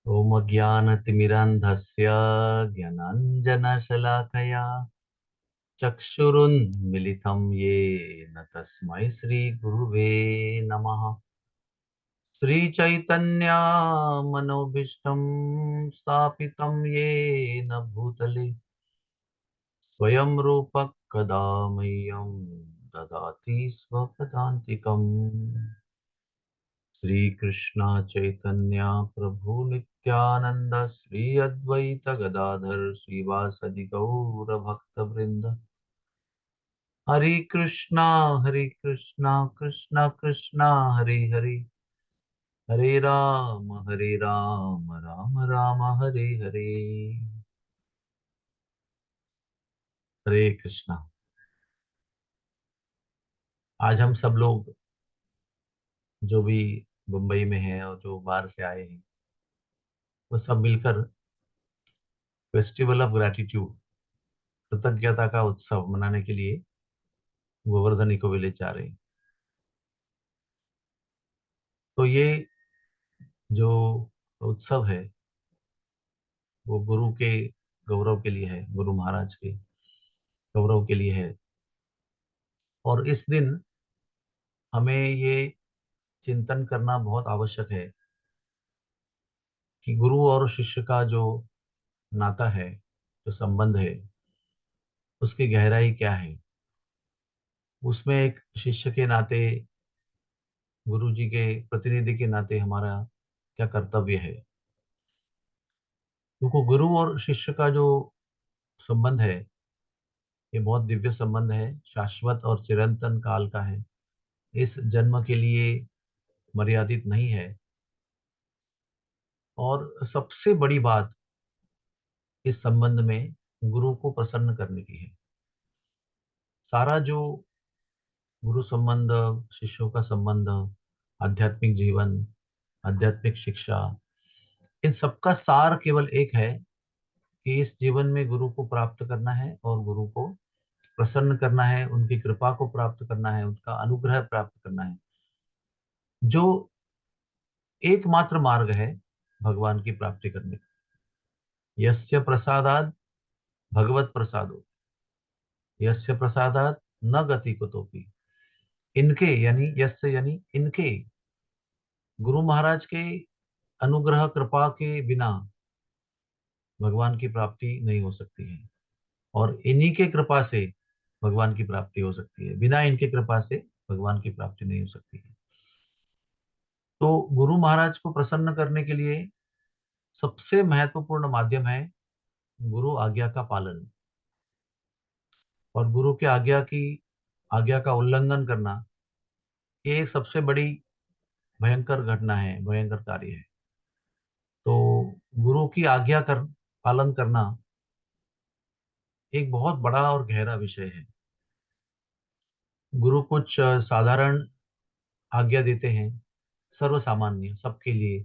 ॐ ज्ञानतिमिरान्धस्य ज्ञानाञ्जनशलाकया चक्षुरुन्मिलितं येन तस्मै श्रीगुरुवे नमः। श्रीचैतन्यमनोभीष्टं स्थापितं येन भूतले स्वयं रूपः कदा मह्यं ददाति स्वपदान्तिकम्। श्री कृष्ण चैतन्य प्रभु नित्यानंद श्री अद्वैत गदाधर श्रीवासदि गौर भक्त वृंद। हरे कृष्णा कृष्णा कृष्णा हरे हरे, हरे राम राम राम हरे हरे। हरे कृष्णा। आज हम सब लोग जो भी मुंबई में हैं और जो बाहर से आए हैं, वो सब मिलकर फेस्टिवल ऑफ ग्रैटिट्यूड, कृतज्ञता का उत्सव मनाने के लिए गोवर्धन इको विलेज जा रहे हैं। तो ये जो उत्सव है वो गुरु के गौरव के लिए है, गुरु महाराज के गौरव के लिए है। और इस दिन हमें ये चिंतन करना बहुत आवश्यक है कि गुरु और शिष्य का जो नाता है, जो संबंध है, उसकी गहराई क्या है। उसमें एक शिष्य के नाते, गुरु जी के प्रतिनिधि के नाते हमारा क्या कर्तव्य है। क्योंकि गुरु और शिष्य का जो संबंध है ये बहुत दिव्य संबंध है, शाश्वत और चिरंतन काल का है, इस जन्म के लिए मर्यादित नहीं है। और सबसे बड़ी बात इस संबंध में गुरु को प्रसन्न करने की है। सारा जो गुरु संबंध, शिष्यों का संबंध, आध्यात्मिक जीवन, आध्यात्मिक शिक्षा, इन सबका सार केवल एक है कि इस जीवन में गुरु को प्राप्त करना है और गुरु को प्रसन्न करना है, उनकी कृपा को प्राप्त करना है, उनका अनुग्रह प्राप्त करना है, जो एकमात्र मार्ग है भगवान की प्राप्ति करने का। यस्य प्रसादात भगवत प्रसादो, यस्य प्रसादात न गति कुतोपि। इनके यानी यस्य यानी इनके, गुरु महाराज के अनुग्रह कृपा के बिना भगवान की प्राप्ति नहीं हो सकती है। और इन्हीं के कृपा से भगवान की प्राप्ति हो सकती है, बिना इनके कृपा से भगवान की प्राप्ति नहीं हो सकती है। तो गुरु महाराज को प्रसन्न करने के लिए सबसे महत्वपूर्ण माध्यम है गुरु आज्ञा का पालन। और गुरु की आज्ञा का उल्लंघन करना, ये सबसे बड़ी भयंकर घटना है, भयंकर कार्य है। तो गुरु की पालन करना एक बहुत बड़ा और गहरा विषय है। गुरु कुछ साधारण आज्ञा देते हैं, सर्व सामान्य सबके लिए,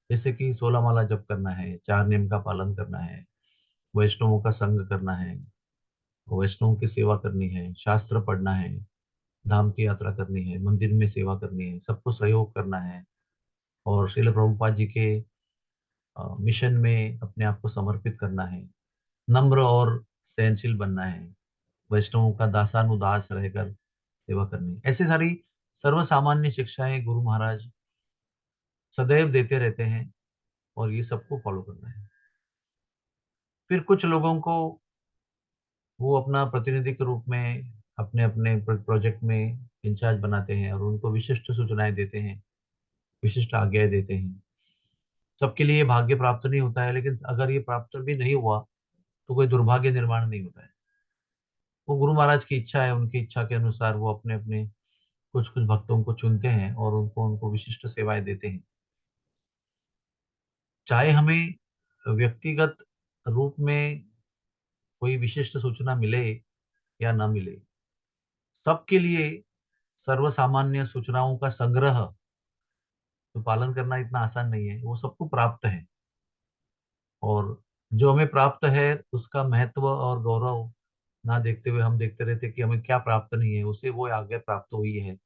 जैसे कि 16 माला जप करना है, 4 नियम का पालन करना है, वैष्णवों का संग करना है, वैष्णवों की सेवा करनी है, शास्त्र पढ़ना है, धाम की यात्रा करनी है, मंदिर में सेवा करनी है, सबको सहयोग करना है, और श्रील प्रभुपाद जी के मिशन में अपने आप को समर्पित करना है, नम्र और सहनशील बनना है, वैष्णवों का दासानुदास रहकर सेवा करनी है। ऐसी सारी सर्व सामान्य शिक्षाएं गुरु महाराज सदैव देते रहते हैं, और ये सबको फॉलो करना है। फिर कुछ लोगों को वो अपना प्रतिनिधि के रूप में अपने अपने प्रोजेक्ट में इंचार्ज बनाते हैं और उनको विशिष्ट सूचनाएं देते हैं, विशिष्ट आज्ञाएं देते हैं। सबके लिए भाग्य प्राप्त नहीं होता है, लेकिन अगर ये प्राप्त भी नहीं हुआ तो कोई दुर्भाग्य निर्माण नहीं होता है। वो गुरु महाराज की इच्छा है, उनकी इच्छा के अनुसार वो अपने अपने कुछ कुछ भक्तों को चुनते हैं और उनको उनको विशिष्ट सेवाएं देते हैं। चाहे हमें व्यक्तिगत रूप में कोई विशिष्ट सूचना मिले या ना मिले, सबके लिए सर्व सामान्य सूचनाओं का संग्रह तो पालन करना इतना आसान नहीं है, वो सबको प्राप्त है। और जो हमें प्राप्त है उसका महत्व और गौरव ना देखते हुए हम देखते रहते कि हमें क्या प्राप्त नहीं है, उसे वो आज्ञा प्राप्त हुई है,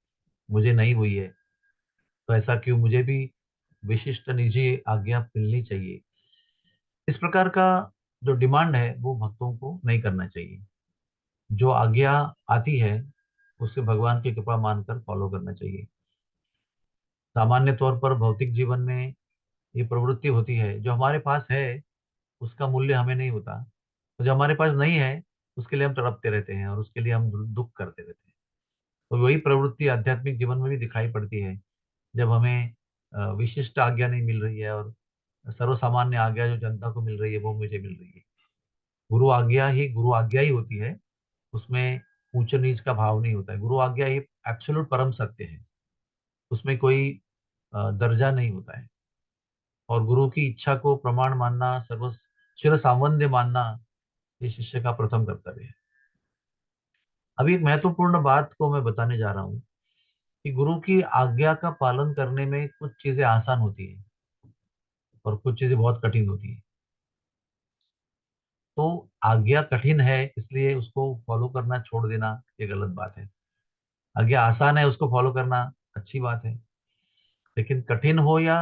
मुझे नहीं हुई है, तो ऐसा क्यों, मुझे भी विशिष्ट निजी आज्ञा मिलनी चाहिए। इस प्रकार का जो डिमांड है वो भक्तों को नहीं करना चाहिए। जो आज्ञा आती है उसे भगवान की कृपा मानकर फॉलो करना चाहिए। सामान्य तौर पर भौतिक जीवन में ये प्रवृत्ति होती है, जो हमारे पास है उसका मूल्य हमें नहीं होता, तो जो हमारे पास नहीं है उसके लिए हम तड़पते रहते हैं और उसके लिए हम दुख करते रहते हैं। तो वही प्रवृत्ति आध्यात्मिक जीवन में भी दिखाई पड़ती है। जब हमें विशिष्ट आज्ञा नहीं मिल रही है और सर्वसामान्य आज्ञा जो जनता को मिल रही है वो मुझे मिल रही है। गुरु आज्ञा ही होती है। उसमें ऊंच नीच का भाव नहीं होता है। गुरु आज्ञा ये एब्सोल्यूट परम सत्य है। उसमें कोई दर्जा नहीं होता है। और गुरु की इच्छा को प्रमाण मानना, सर्व चिर सावंद्य मानना, ये शिष्य का प्रथम कर्तव्य है। अभी एक महत्वपूर्ण बात को मैं बताने जा रहा हूँ कि गुरु की आज्ञा का पालन करने में कुछ चीजें आसान होती है और कुछ चीजें बहुत कठिन होती है। तो आज्ञा कठिन है इसलिए उसको फॉलो करना छोड़ देना ये गलत बात है। आज्ञा आसान है उसको फॉलो करना अच्छी बात है। लेकिन कठिन हो या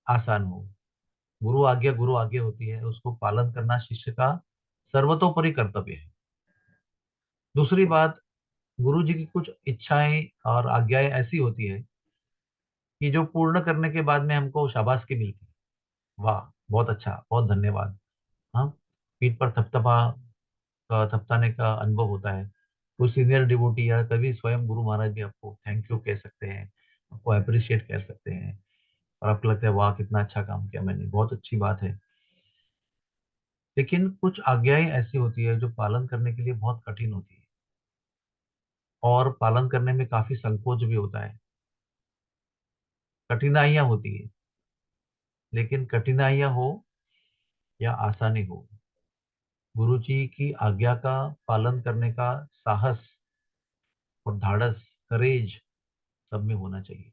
आसान हो, गुरु आज्ञा होती है, उसको पालन करना शिष्य का सर्वतोपरि कर्तव्य है। दूसरी बात, गुरु जी की कुछ इच्छाएं और आज्ञाएं ऐसी होती है कि जो पूर्ण करने के बाद में हमको शाबाशी मिलती है। वाह, बहुत अच्छा, बहुत धन्यवाद। हाँ, पीठ पर थपथपाने का अनुभव होता है। कोई सीनियर डिवोटी या कभी स्वयं गुरु महाराज भी आपको थैंक यू कह सकते हैं, आपको अप्रिशिएट कर सकते हैं और आपको लगता है वाह कितना अच्छा काम किया मैंने, बहुत अच्छी बात है। लेकिन कुछ आज्ञाएं ऐसी होती है जो पालन करने के लिए बहुत कठिन होती है और पालन करने में काफी संकोच भी होता है, कठिनाइयां होती है। लेकिन कठिनाइयां हो या आसानी हो, गुरु जी की आज्ञा का पालन करने का साहस और धाड़स, करेज सब में होना चाहिए।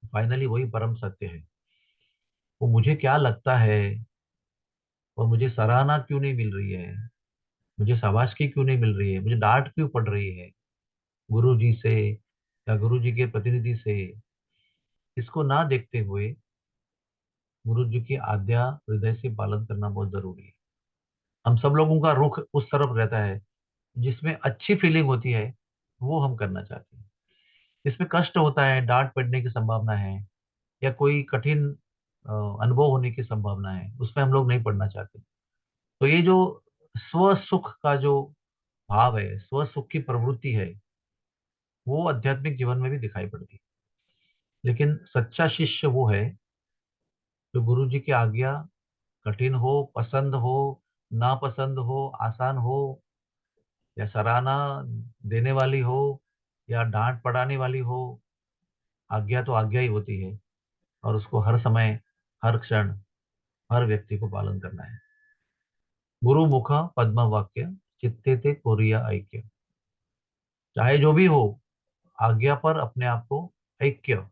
फाइनली वही परम सत्य है। वो मुझे क्या लगता है और मुझे सराहना क्यों नहीं मिल रही है, मुझे शाबाशी क्यों नहीं मिल रही है, मुझे डांट क्यों पड़ रही है गुरु जी से या गुरु जी के प्रतिनिधि से, इसको ना देखते हुए गुरु जी की आज्ञा हृदय से पालन करना बहुत जरूरी है। हम सब लोगों का रुख उस तरफ रहता है जिसमें अच्छी फीलिंग होती है, वो हम करना चाहते हैं। इसमें कष्ट होता है, डांट पड़ने की संभावना है या कोई कठिन अनुभव होने की संभावना है, उसमें हम लोग नहीं पढ़ना चाहते। तो ये जो स्व सुख का जो भाव है, स्व सुख की प्रवृत्ति है, वो आध्यात्मिक जीवन में भी दिखाई पड़ती है। लेकिन सच्चा शिष्य वो है जो गुरु जी की आज्ञा कठिन हो, पसंद हो, नापसंद हो, आसान हो या सराहना देने वाली हो या डांट पड़ाने वाली हो, आज्ञा तो आज्ञा ही होती है और उसको हर समय, हर क्षण, हर व्यक्ति को पालन करना है। गुरु मुख पद्म वाक्य, चित्ते ते कोरिया ऐक्य। चाहे जो भी हो, आज्ञा पर अपने आप को ऐक्य,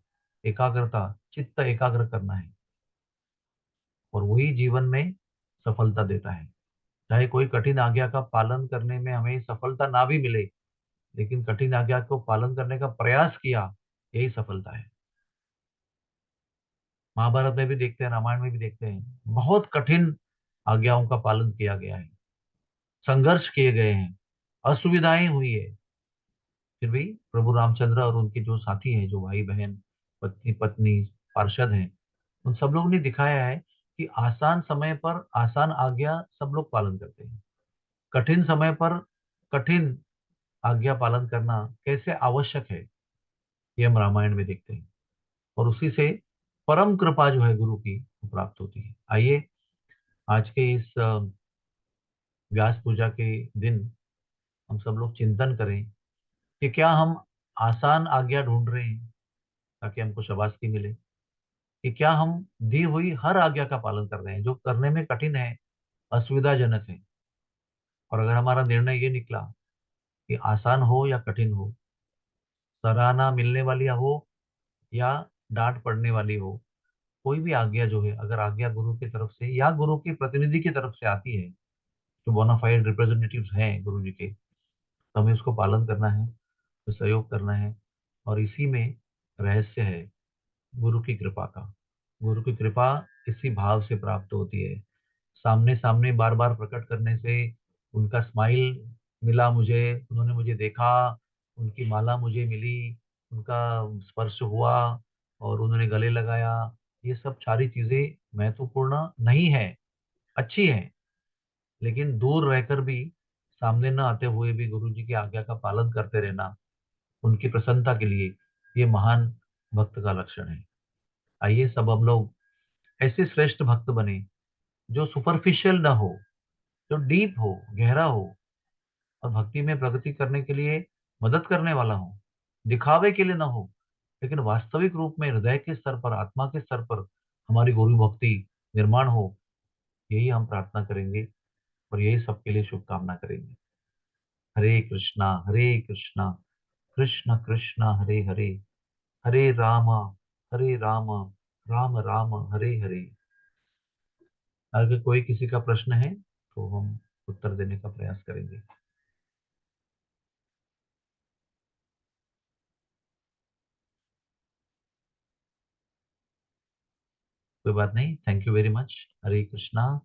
एकाग्रता, चित्त एकाग्र करना है और वही जीवन में सफलता देता है। चाहे कोई कठिन आज्ञा का पालन करने में हमें सफलता ना भी मिले, लेकिन कठिन आज्ञा को पालन करने का प्रयास किया, यही सफलता है। महाभारत में भी देखते हैं, रामायण में भी देखते हैं, बहुत कठिन आज्ञाओं का पालन किया गया है, संघर्ष किए गए हैं, असुविधाएं हुई है। फिर भी प्रभु रामचंद्र और उनके जो साथी हैं, जो भाई बहन, पत्नी पत्नी, पार्षद हैं, उन सब लोगों ने दिखाया है कि आसान समय पर आसान आज्ञा सब लोग पालन करते हैं। कठिन समय पर कठिन आज्ञा पालन करना कैसे आवश्यक है, ये हम रामायण में देखते हैं। और उसी से परम कृपा जो है गुरु की वो प्राप्त होती है। आइए आज के इस व्यास पूजा के दिन हम सब लोग चिंतन करें कि क्या हम आसान आज्ञा ढूंढ रहे हैं ताकि हमको शाबाशी मिले, कि क्या हम दी हुई हर आज्ञा का पालन कर रहे हैं जो करने में कठिन है, असुविधाजनक है। और अगर हमारा निर्णय ये निकला कि आसान हो या कठिन हो, सराहना मिलने वाली हो या डांट पड़ने वाली हो, कोई भी आज्ञा जो है, अगर आज्ञा गुरु की तरफ से या गुरु के प्रतिनिधि की तरफ से आती है, जो बोनाफाइड रिप्रेजेंटेटिव्स हैं गुरु जी के, तो हमें उसको पालन करना है, तो सहयोग करना है। और इसी में रहस्य है गुरु की कृपा का। गुरु की कृपा इसी भाव से प्राप्त होती है। सामने सामने बार बार प्रकट करने से, उनका स्माइल मिला मुझे, उन्होंने मुझे देखा, उनकी माला मुझे मिली, उनका स्पर्श हुआ और उन्होंने गले लगाया, ये सब सारी चीजें महत्वपूर्ण नहीं है, अच्छी है, लेकिन दूर रहकर भी, सामने न आते हुए भी गुरु जी की आज्ञा का पालन करते रहना उनकी प्रसन्नता के लिए, ये महान भक्त का लक्षण है। आइए सब हम लोग ऐसे श्रेष्ठ भक्त बने जो सुपरफिशियल ना हो, जो डीप हो, गहरा हो, और भक्ति में प्रगति करने के लिए मदद करने वाला हो, दिखावे के लिए ना हो, लेकिन वास्तविक रूप में हृदय के स्तर पर, आत्मा के स्तर पर हमारी गुरु भक्ति निर्माण हो। यही हम प्रार्थना करेंगे और यही सबके लिए शुभकामना करेंगे। हरे कृष्णा कृष्ण कृष्ण हरे हरे, हरे राम राम राम हरे हरे। अगर कोई किसी का प्रश्न है तो हम उत्तर देने का प्रयास करेंगे। कोई बात नहीं, thank you very much. Hare Krishna.